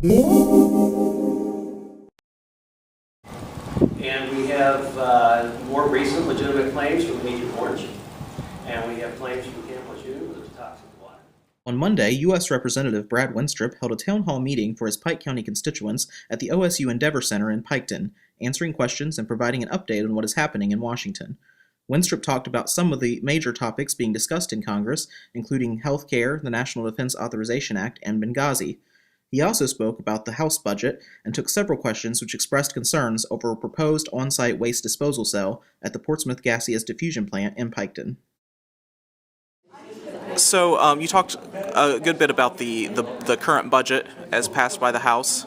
And we have more recent legitimate claims from Agent Orange, and we have claims from Camp Lejeune with its toxic water. On Monday, U.S. Representative Brad Wenstrup held a town hall meeting for his Pike County constituents at the OSU Endeavor Center in Piketon, answering questions and providing an update on what is happening in Washington. Wenstrup talked about some of the major topics being discussed in Congress, including health care, the National Defense Authorization Act, and Benghazi. He also spoke about the House budget and took several questions which expressed concerns over a proposed on-site waste disposal cell at the Portsmouth Gaseous Diffusion Plant in Piketon. So you talked a good bit about the current budget as passed by the House.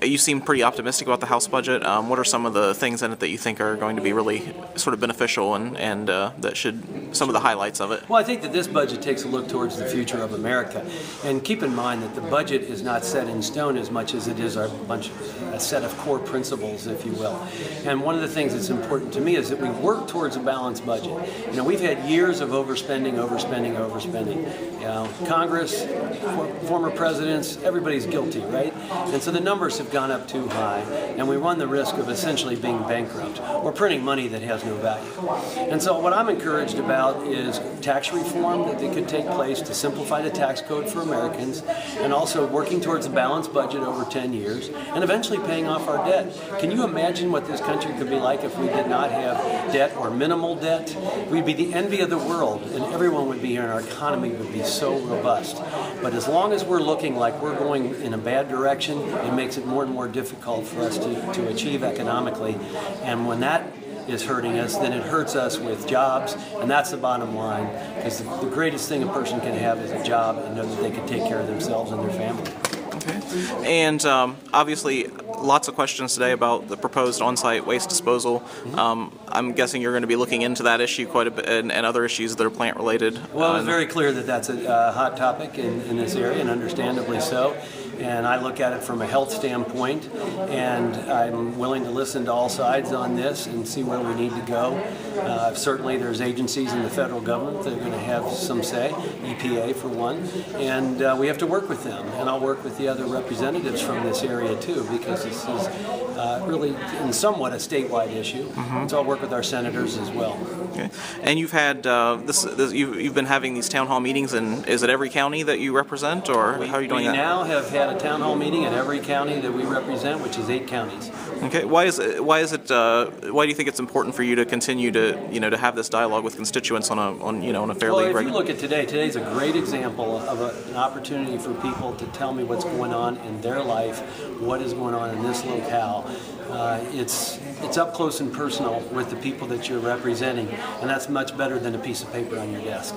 You seem pretty optimistic about the House budget. What are some of the things in it that you think are going to be really sort of beneficial and that should, some of the highlights of it? Well, I think that this budget takes a look towards the future of America. And keep in mind that the budget is not set in stone as much as it is a set of core principles, if you will. And one of the things that's important to me is that we work towards a balanced budget. You know, we've had years of overspending. You know, Congress, former presidents, everybody's guilty, right? And so the numbers have gone up too high, and we run the risk of essentially being bankrupt or printing money that has no value. And so what I'm encouraged about is tax reform that could take place to simplify the tax code for Americans, and also working towards a balanced budget over 10 years, and eventually paying off our debt. Can you imagine what this country could be like if we did not have debt or minimal debt? We'd be the envy of the world, and everyone would be here, and our economy would be so robust. But as long as we're looking like we're going in a bad direction, it makes it more and more difficult for us to achieve economically. And when that is hurting us, then it hurts us with jobs, and that's the bottom line. Because the greatest thing a person can have is a job and know that they can take care of themselves and their family. Okay. And obviously, lots of questions today about the proposed on-site waste disposal. I'm guessing you're going to be looking into that issue quite a bit, and other issues that are plant-related. Well, it's very clear that that's a hot topic in this area, and understandably so. And I look at it from a health standpoint, and I'm willing to listen to all sides on this and see where we need to go. Certainly there's agencies in the federal government that are going to have some say, EPA for one, and we have to work with them. And I'll work with the other representatives from this area too, because this is really in somewhat a statewide issue. So I'll work with our senators as well. Okay. And you've had you've been having these town hall meetings, and is it every county that you represent, or how are you doing that? We now have had a town hall meeting in every county that we represent, which is 8 counties. Okay. Why do you think it's important for you to continue to have this dialogue with constituents on a fairly regular? If you look at today's a great example of an opportunity for people to tell me what's going on in their life, what is going on in this locale. It's up close and personal with the people that you're representing, and that's much better than a piece of paper on your desk.